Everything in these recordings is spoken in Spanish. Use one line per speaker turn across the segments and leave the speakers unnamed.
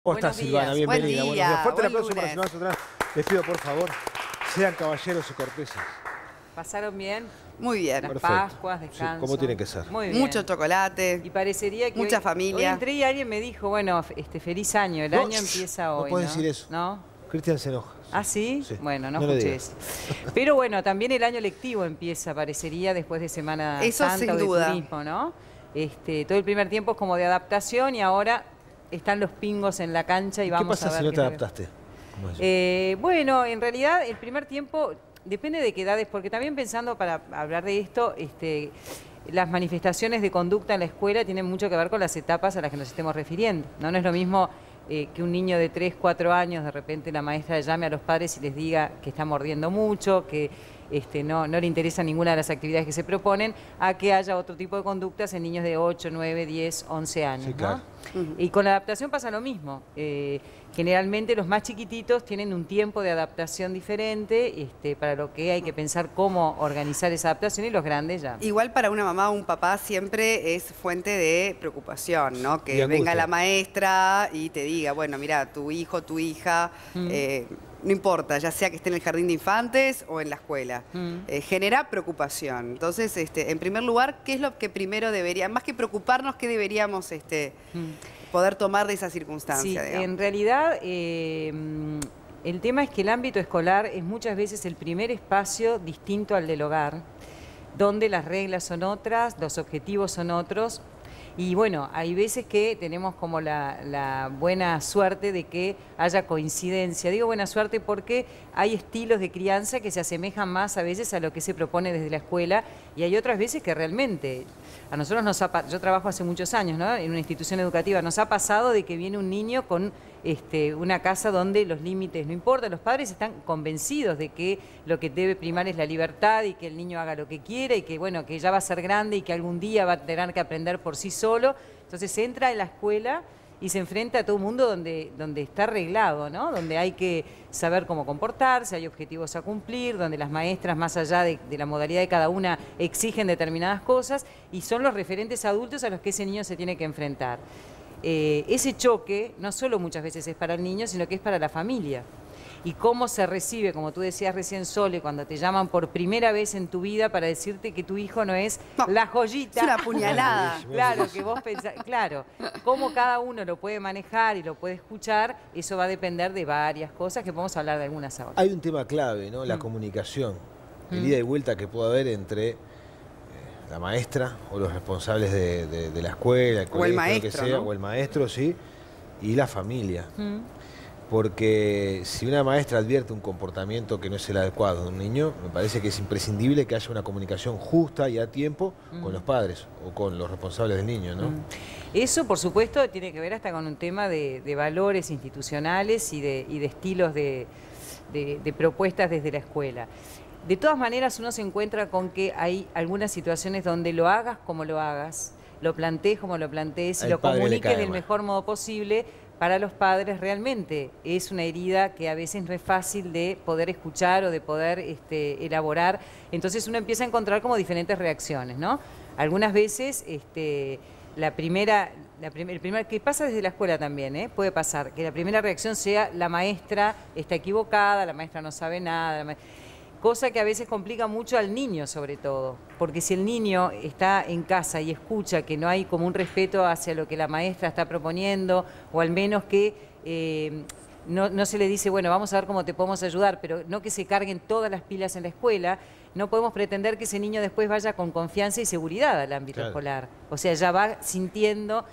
¿Cómo estás, Silvana? Bienvenida.
Buen día.
Fuerte el
Buen
aplauso para
lunes.
Silvana Sotrán. Les pido, por favor, sean caballeros y corteses.
¿Pasaron bien?
Muy bien.
Las
Perfecto.
Pascuas,
Sí,
descanso.
como tiene que ser.
Muy bien.
Mucho chocolate.
Y parecería que
mucha
hoy
familia.
entré y alguien me dijo, bueno, feliz año. El año empieza hoy,
No puedes decir eso.
¿No?
Cristian se enoja.
¿Ah, sí?
Sí.
Bueno, no
No le
escuché
digas.
eso. Pero bueno, también el año lectivo empieza, parecería, después de Semana
Eso
Santa
sin
o de
duda.
turismo, ¿no? Todo el primer tiempo es como de adaptación y ahora están los pingos en la cancha y
¿Qué
vamos
pasa
a ver
si no
qué
te
es lo que-
adaptaste? ¿Cómo es?
Bueno, en realidad el primer tiempo depende de qué edades, porque también pensando para hablar de esto, las manifestaciones de conducta en la escuela tienen mucho que ver con las etapas a las que nos estemos refiriendo. No es lo mismo que un niño de 3, 4 años, de repente la maestra llame a los padres y les diga que está mordiendo mucho, que no le interesa ninguna de las actividades que se proponen, a que haya otro tipo de conductas en niños de 8, 9, 10, 11 años.
Sí, claro.
¿No? Y con la adaptación pasa lo mismo. Generalmente los más chiquititos tienen un tiempo de adaptación diferente, para lo que hay que pensar cómo organizar esa adaptación, y los grandes ya.
Igual para una mamá o un papá siempre es fuente de preocupación, ¿no?
Y
Que
angustia.
venga la maestra y te diga, bueno, mira, tu hijo, tu hija, no importa, ya sea que esté en el jardín de infantes o en la escuela, genera preocupación. Entonces, en primer lugar, ¿qué es lo que primero debería, más que preocuparnos, qué deberíamos poder tomar de esa circunstancia?
Sí,
digamos?
en realidad el tema es que el ámbito escolar es muchas veces el primer espacio distinto al del hogar, donde las reglas son otras, los objetivos son otros. Y bueno, hay veces que tenemos como la buena suerte de que haya coincidencia. Digo buena suerte porque hay estilos de crianza que se asemejan más a veces a lo que se propone desde la escuela, y hay otras veces que realmente a nosotros yo trabajo hace muchos años, ¿no?, en una institución educativa, nos ha pasado de que viene un niño con una casa donde los límites no importan, los padres están convencidos de que lo que debe primar es la libertad y que el niño haga lo que quiera y que, bueno, que ya va a ser grande y que algún día va a tener que aprender por sí solo. Entonces entra en la escuela y se enfrenta a todo un mundo donde está arreglado, ¿no? Donde hay que saber cómo comportarse, hay objetivos a cumplir, donde las maestras, más allá de la modalidad de cada una, exigen determinadas cosas y son los referentes adultos a los que ese niño se tiene que enfrentar. Ese choque no solo muchas veces es para el niño, sino que es para la familia. Y cómo se recibe, como tú decías recién, Sole, cuando te llaman por primera vez en tu vida para decirte que tu hijo no es la joyita.
Es una puñalada.
Claro, que vos pensás, claro, cómo cada uno lo puede manejar y lo puede escuchar, eso va a depender de varias cosas, que podemos hablar de algunas ahora.
Hay un tema clave, ¿no? La comunicación. El ida y vuelta que puede haber entre la maestra o los responsables de la escuela, el colegio,
maestro,
lo que sea,
¿no?
o el maestro, sí, y la familia. Porque si una maestra advierte un comportamiento que no es el adecuado de un niño, me parece que es imprescindible que haya una comunicación justa y a tiempo con los padres o con los responsables del niño, ¿no?
Eso, por supuesto, tiene que ver hasta con un tema de valores institucionales y de estilos de propuestas desde la escuela. De todas maneras, uno se encuentra con que hay algunas situaciones donde lo hagas como lo hagas, lo plantees como lo plantees y
Al
lo
padre le
comuniques
cae
del
mal.
mejor modo posible. Para los padres realmente es una herida que a veces no es fácil de poder escuchar o de poder elaborar. Entonces uno empieza a encontrar como diferentes reacciones, ¿no? Algunas veces el primer que pasa desde la escuela también, puede pasar que la primera reacción sea la maestra está equivocada, la maestra no sabe nada, cosa que a veces complica mucho al niño sobre todo, porque si el niño está en casa y escucha que no hay como un respeto hacia lo que la maestra está proponiendo, o al menos que no se le dice, bueno, vamos a ver cómo te podemos ayudar, pero no que se carguen todas las pilas en la escuela, no podemos pretender que ese niño después vaya con confianza y seguridad al ámbito escolar. O sea, ya va sintiendo.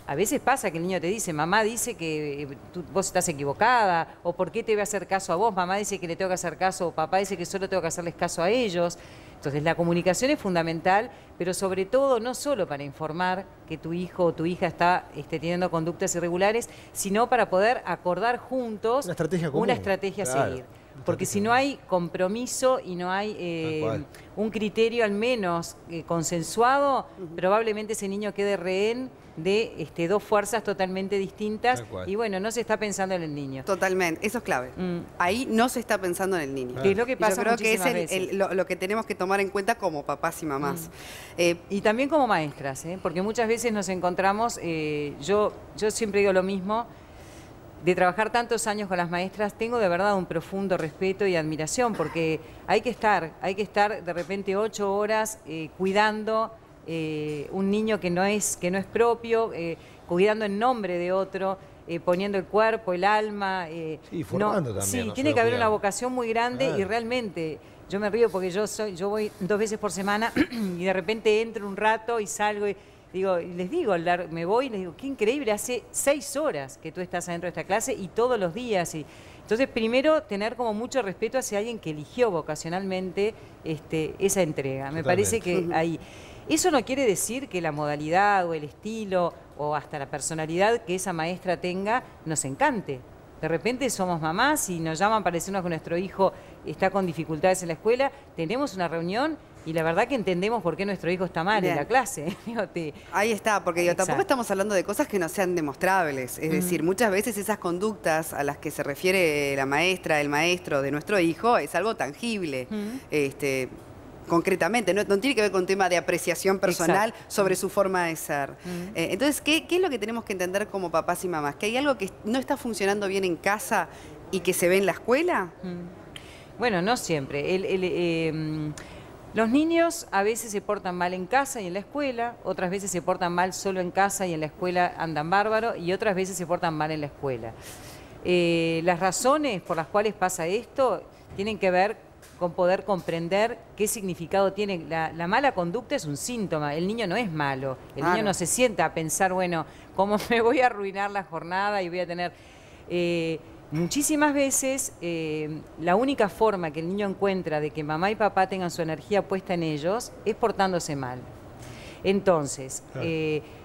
A veces pasa que el niño te dice, mamá dice que vos estás equivocada, o ¿por qué te voy a hacer caso a vos? Mamá dice que le tengo que hacer caso, o papá dice que solo tengo que hacerles caso a ellos. Entonces la comunicación es fundamental, pero sobre todo no solo para informar que tu hijo o tu hija está teniendo conductas irregulares, sino para poder acordar juntos una estrategia a seguir. Porque si no hay compromiso y no hay un criterio al menos consensuado, probablemente ese niño quede rehén de dos fuerzas totalmente distintas y bueno, no se está pensando en el niño.
Totalmente, eso es clave. Ahí no se está pensando en el niño.
Que es lo que pasa
yo creo que
muchísimas
es lo que tenemos que tomar en cuenta como papás y mamás.
Y también como maestras, porque muchas veces nos encontramos, yo siempre digo lo mismo, de trabajar tantos años con las maestras, tengo de verdad un profundo respeto y admiración, porque hay que estar de repente 8 horas cuidando un niño que no es propio, cuidando en nombre de otro, poniendo el cuerpo, el alma.
Sí, formando también.
Sí,
no
tiene
solo
que haber una
cuidando.
vocación muy grande.
Claro.
Y realmente, yo me río porque yo voy 2 veces por semana y de repente entro un rato y salgo y les digo, me voy y les digo, qué increíble, hace 6 horas que tú estás adentro de esta clase y todos los días. Entonces, primero, tener como mucho respeto hacia alguien que eligió vocacionalmente esa entrega. Me parece que ahí... Eso no quiere decir que la modalidad o el estilo o hasta la personalidad que esa maestra tenga nos encante. De repente somos mamás y nos llaman para decirnos que nuestro hijo está con dificultades en la escuela, tenemos una reunión y la verdad que entendemos por qué nuestro hijo está mal en la clase.
Ahí está, porque tampoco estamos hablando de cosas que no sean demostrables. Es decir, muchas veces esas conductas a las que se refiere la maestra, el maestro de nuestro hijo, es algo tangible. Concretamente, no tiene que ver con un tema de apreciación personal sobre su forma de ser. Entonces, ¿qué es lo que tenemos que entender como papás y mamás? ¿Que hay algo que no está funcionando bien en casa y que se ve en la escuela?
Bueno, no siempre. Los niños a veces se portan mal en casa y en la escuela, otras veces se portan mal solo en casa y en la escuela andan bárbaro, y otras veces se portan mal en la escuela. Las razones por las cuales pasa esto tienen que ver con poder comprender qué significado tiene. La mala conducta es un síntoma, el niño no es malo, el niño no se sienta a pensar, bueno, ¿cómo me voy a arruinar la jornada y voy a tener... muchísimas veces la única forma que el niño encuentra de que mamá y papá tengan su energía puesta en ellos es portándose mal. Entonces,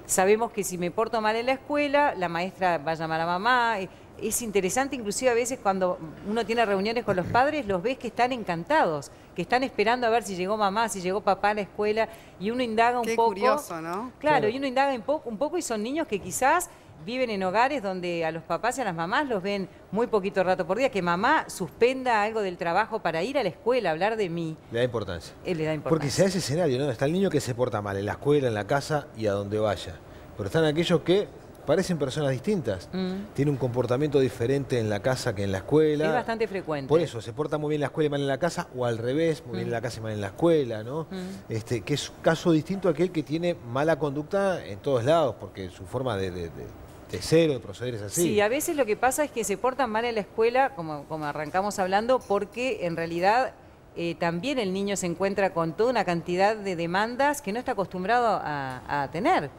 sabemos que si me porto mal en la escuela, la maestra va a llamar a mamá. Es interesante inclusive a veces cuando uno tiene reuniones con los padres, los ves que están encantados, que están esperando a ver si llegó mamá, si llegó papá a la escuela, y uno indaga un poco.
Qué curioso, ¿no?
Claro, y uno indaga un poco y son niños que quizás viven en hogares donde a los papás y a las mamás los ven muy poquito rato por día, que mamá suspenda algo del trabajo para ir a la escuela a hablar de mí.
Le da importancia.
Él le da importancia.
Porque se da ese escenario, ¿no? Está el niño que se porta mal en la escuela, en la casa y a donde vaya. Pero están aquellos que parecen personas distintas. Tienen un comportamiento diferente en la casa que en la escuela.
Es bastante frecuente.
Por eso, se porta muy bien en la escuela y mal en la casa, o al revés, muy bien en la casa y mal en la escuela, ¿no? Que es un caso distinto a aquel que tiene mala conducta en todos lados, porque su forma de ser o de proceder es así.
Sí, a veces lo que pasa es que se portan mal en la escuela, como arrancamos hablando, porque en realidad también el niño se encuentra con toda una cantidad de demandas que no está acostumbrado a tener.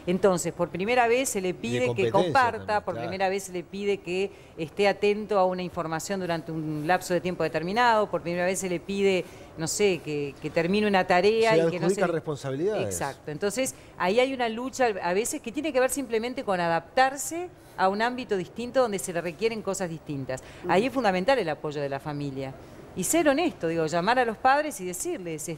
Entonces, por primera vez se le pide que comparta,
también,
por primera vez se le pide que esté atento a una información durante un lapso de tiempo determinado, por primera vez se le pide, no sé, que termine una tarea y que no se...
responsabilidades.
Exacto. Entonces, ahí hay una lucha a veces que tiene que ver simplemente con adaptarse a un ámbito distinto donde se le requieren cosas distintas. Ahí es fundamental el apoyo de la familia. Y ser honesto, llamar a los padres y decirles,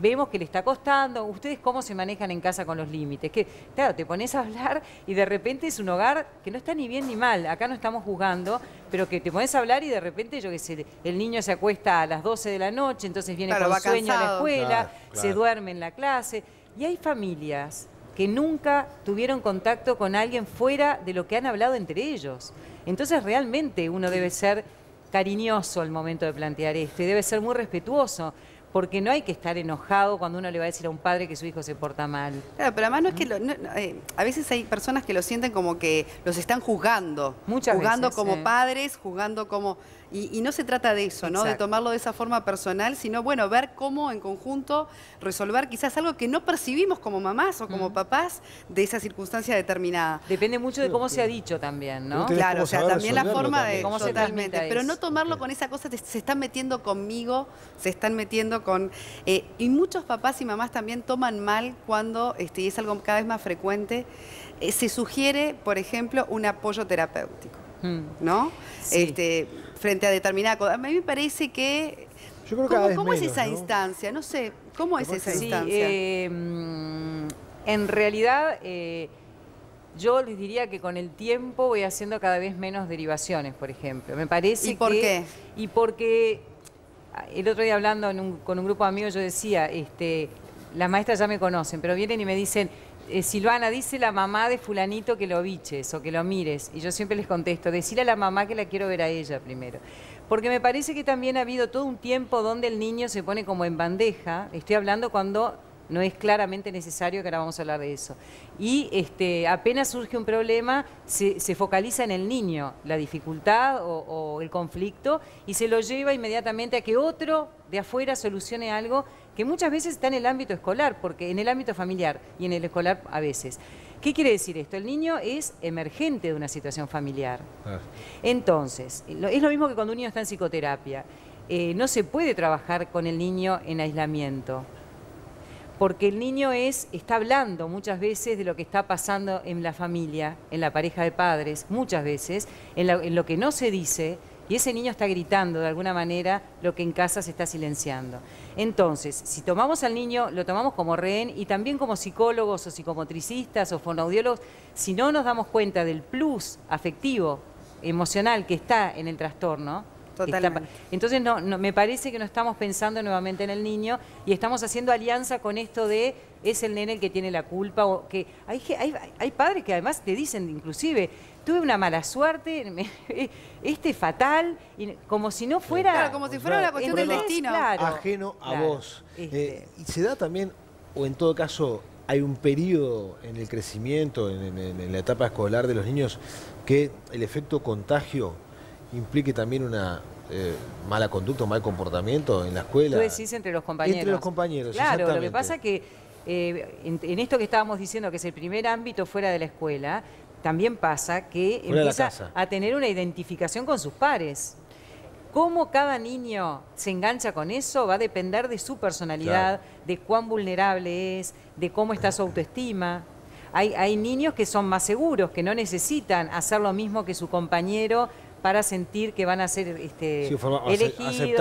vemos que le está costando, ¿ustedes cómo se manejan en casa con los límites? Que, claro, te pones a hablar y de repente es un hogar que no está ni bien ni mal, acá no estamos juzgando, pero que te pones a hablar y de repente, yo qué sé, el niño se acuesta a las 12 de la noche, entonces viene con sueño a la escuela, se duerme en la clase, y hay familias que nunca tuvieron contacto con alguien fuera de lo que han hablado entre ellos. Entonces realmente uno debe ser cariñoso al momento de plantear esto y debe ser muy respetuoso, porque no hay que estar enojado cuando uno le va a decir a un padre que su hijo se porta mal.
Claro, pero además no es que... a veces hay personas que lo sienten como que los están juzgando. Juzgando como padres, juzgando como... Y no se trata de eso, ¿no? De tomarlo de esa forma personal, sino, bueno, ver cómo en conjunto resolver quizás algo que no percibimos como mamás o como papás de esa circunstancia determinada.
Depende mucho de cómo se ha dicho también, ¿no?
Claro, o sea, también la forma de...
Cómo se
totalmente. Pero no tomarlo con esa cosa, se están metiendo conmigo, se están metiendo con... y muchos papás y mamás también toman mal cuando, y es algo cada vez más frecuente, se sugiere, por ejemplo, un apoyo terapéutico, ¿no?
Sí.
Frente a determinada cosa. A mí me parece que...
Yo creo que
¿Cómo es esa instancia? No sé, ¿cómo es esa instancia?
En realidad, yo les diría que con el tiempo voy haciendo cada vez menos derivaciones, por ejemplo. Me parece
¿Y por qué?
Y porque el otro día hablando con un grupo de amigos yo decía, las maestras ya me conocen, pero vienen y me dicen, Silvana, dice la mamá de fulanito que lo biches o que lo mires. Y yo siempre les contesto, decirle a la mamá que la quiero ver a ella primero. Porque me parece que también ha habido todo un tiempo donde el niño se pone como en bandeja. Estoy hablando cuando no es claramente necesario, que ahora vamos a hablar de eso. Y apenas surge un problema, se focaliza en el niño, la dificultad o el conflicto, y se lo lleva inmediatamente a que otro de afuera solucione algo que muchas veces está en el ámbito escolar, porque en el ámbito familiar y en el escolar a veces. ¿Qué quiere decir esto? El niño es emergente de una situación familiar. Entonces, es lo mismo que cuando un niño está en psicoterapia. No se puede trabajar con el niño en aislamiento, porque el niño está hablando muchas veces de lo que está pasando en la familia, en la pareja de padres, muchas veces, en lo que no se dice, y ese niño está gritando de alguna manera lo que en casa se está silenciando. Entonces, si tomamos al niño, lo tomamos como rehén, y también como psicólogos o psicomotricistas o fonoaudiólogos, si no nos damos cuenta del plus afectivo, emocional que está en el trastorno. Entonces me parece que no estamos pensando nuevamente en el niño y estamos haciendo alianza con esto de es el nene el que tiene la culpa, o que hay padres que además te dicen inclusive, tuve una mala suerte, fatal, y como si no fuera...
Claro, como si fuera una cuestión del destino.
Claro, ajeno a vos. Y se da también, o en todo caso, hay un periodo en el crecimiento, en la etapa escolar de los niños, que el efecto contagio implique también una mala conducta o mal comportamiento en la escuela.
Tú decís entre los compañeros.
Entre los compañeros,
claro, lo que pasa es que en esto que estábamos diciendo, que es el primer ámbito fuera de la escuela, también pasa que empieza a tener una identificación con sus pares. Cómo cada niño se engancha con eso va a depender de su personalidad, de cuán vulnerable es, de cómo está su autoestima. Hay niños que son más seguros, que no necesitan hacer lo mismo que su compañero para sentir que van a ser elegidos,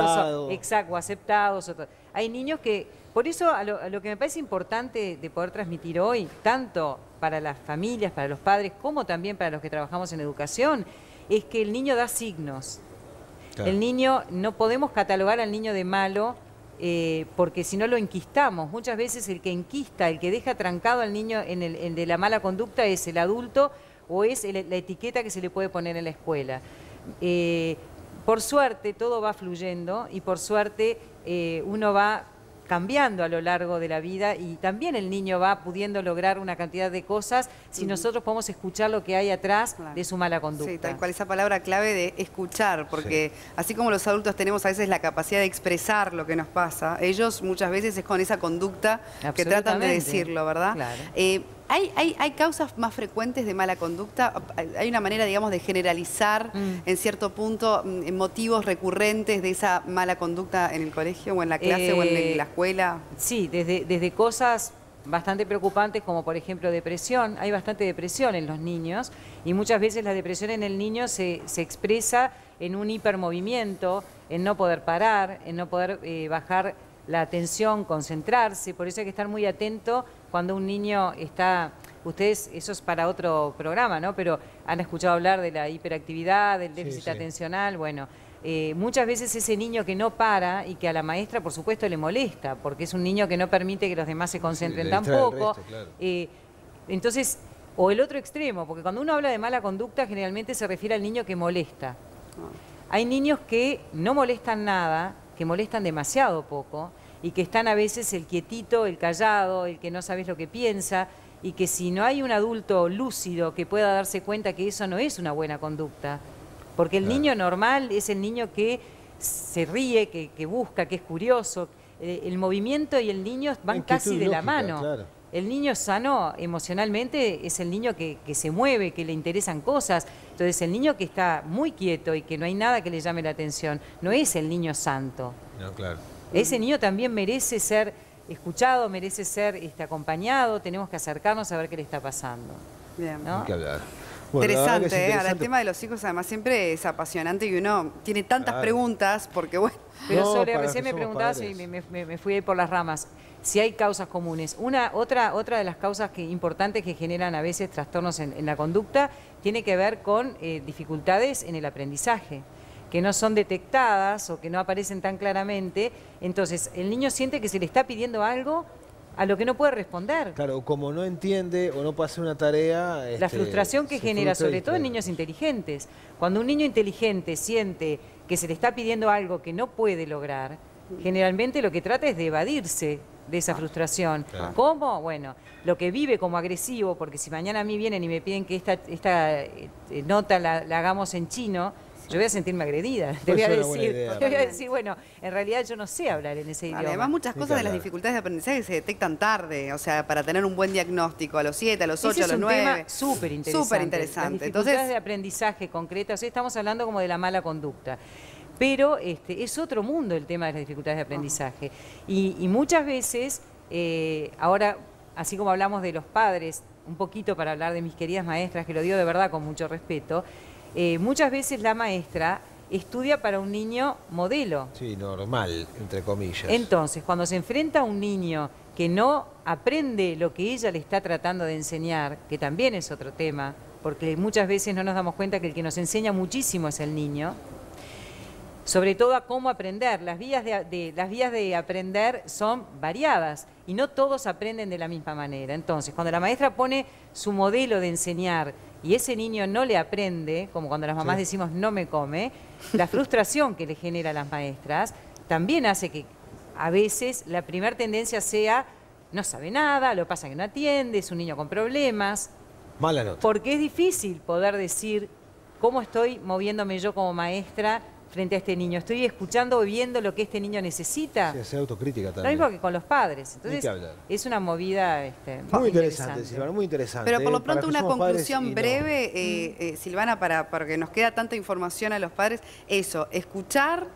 aceptados. Hay niños que, por eso a lo que me parece importante de poder transmitir hoy, tanto para las familias, para los padres, como también para los que trabajamos en educación, es que el niño da signos. Claro. El niño, no podemos catalogar al niño de malo, porque si no lo enquistamos. Muchas veces el que enquista, el que deja trancado al niño en el de la mala conducta es el adulto o es la etiqueta que se le puede poner en la escuela. Por suerte todo va fluyendo y por suerte uno va cambiando a lo largo de la vida y también el niño va pudiendo lograr una cantidad de cosas si nosotros podemos escuchar lo que hay atrás de su mala conducta.
Sí, tal cual, esa palabra clave de escuchar, porque así como los adultos tenemos a veces la capacidad de expresar lo que nos pasa, ellos muchas veces es con esa conducta que tratan de decirlo, ¿verdad? Claro. ¿Hay causas más frecuentes de mala conducta? ¿Hay una manera, digamos, de generalizar en cierto punto motivos recurrentes de esa mala conducta en el colegio o en la clase o en la escuela? Sí,
desde cosas bastante preocupantes como por ejemplo depresión. Hay bastante depresión en los niños y muchas veces la depresión en el niño se expresa en un hipermovimiento, en no poder parar, en no poder bajar la atención, concentrarse. Por eso hay que estar muy atento cuando un niño está... Ustedes, eso es para otro programa, ¿no? Pero han escuchado hablar de la hiperactividad, del déficit atencional. Bueno, muchas veces ese niño que no para y que a la maestra, por supuesto, le molesta, porque es un niño que no permite que los demás se concentren tampoco. Claro. Entonces, o el otro extremo, porque cuando uno habla de mala conducta, generalmente se refiere al niño que molesta. Hay niños que no molestan nada, que molestan demasiado poco y que están a veces el quietito, el callado, el que no sabes lo que piensa, y que si no hay un adulto lúcido que pueda darse cuenta que eso no es una buena conducta, porque el niño normal es el niño que se ríe, que busca, que es curioso, el movimiento y el niño van casi de la mano. Claro. El niño sano emocionalmente es el niño que se mueve, que le interesan cosas. Entonces el niño que está muy quieto y que no hay nada que le llame la atención, no es el niño santo. No, claro. Ese niño también merece ser escuchado, merece ser acompañado, tenemos que acercarnos a ver qué le está pasando. Bien. ¿No? Hay que hablar.
Bueno, interesante, ahora el tema de los hijos además siempre es apasionante y uno tiene tantas preguntas porque bueno...
Pero recién me preguntabas y me fui ahí por las ramas. Si hay causas comunes. Otra de las causas importantes que generan a veces trastornos en la conducta tiene que ver con dificultades en el aprendizaje, que no son detectadas o que no aparecen tan claramente. Entonces, el niño siente que se le está pidiendo algo a lo que no puede responder.
Claro, como no entiende o no puede hacer una tarea...
La frustración que genera, sobre todo en niños inteligentes. Cuando un niño inteligente siente que se le está pidiendo algo que no puede lograr, generalmente lo que trata es de evadirse de esa frustración.
Claro.
¿Cómo? Bueno, lo que vive como agresivo, porque si mañana a mí vienen y me piden que esta nota la hagamos en chino, yo voy a sentirme agredida. Te voy a decir, bueno, en realidad yo no sé hablar en ese idioma.
Además, muchas cosas de las dificultades de aprendizaje se detectan tarde, o sea, para tener un buen diagnóstico a los 7, a los 8, a los 9.
Es un tema súper interesante.
Súper interesante.
Las dificultades de aprendizaje concretas, estamos hablando como de la mala conducta. Pero es otro mundo el tema de las dificultades de aprendizaje. Y muchas veces, ahora, así como hablamos de los padres, un poquito para hablar de mis queridas maestras, que lo digo de verdad con mucho respeto, muchas veces la maestra estudia para un niño modelo.
Sí, normal, entre comillas.
Entonces, cuando se enfrenta a un niño que no aprende lo que ella le está tratando de enseñar, que también es otro tema, porque muchas veces no nos damos cuenta que el que nos enseña muchísimo es el niño, sobre todo a cómo aprender. Las vías de aprender son variadas y no todos aprenden de la misma manera. Entonces, cuando la maestra pone su modelo de enseñar y ese niño no le aprende, como cuando las mamás decimos no me come, la frustración que le genera a las maestras también hace que a veces la primera tendencia sea no sabe nada, lo pasa que no atiende, es un niño con problemas.
Mala nota.
Porque es difícil poder decir cómo estoy moviéndome yo como maestra frente a este niño. Estoy escuchando o viendo lo que este niño necesita.
Sí, hacer autocrítica
Lo
también.
mismo que con los padres. Entonces, es una movida
muy interesante, Silvana, muy interesante.
Pero por lo pronto una conclusión
no...
breve, Silvana, porque nos queda tanta información a los padres. Eso, escuchar,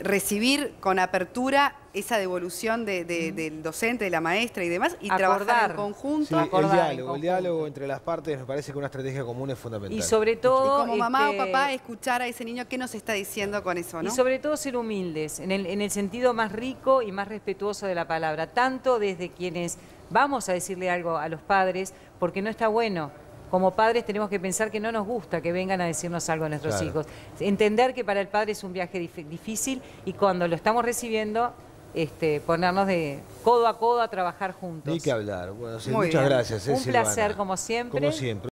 recibir con apertura esa devolución del docente, de la maestra y demás, y trabajar en conjunto.
Sí, el diálogo entre las partes me parece que una estrategia común es fundamental.
Y sobre todo...
Y como mamá o papá, escuchar a ese niño qué nos está diciendo con eso, ¿no?
Y sobre todo ser humildes, en el sentido más rico y más respetuoso de la palabra, tanto desde quienes vamos a decirle algo a los padres, porque no está bueno. Como padres tenemos que pensar que no nos gusta que vengan a decirnos algo a nuestros hijos. Entender que para el padre es un viaje difícil y cuando lo estamos recibiendo, ponernos de codo a trabajar juntos.
Ni que hablar. Bueno, sí, muchas gracias.
Un placer, como siempre.
Como siempre.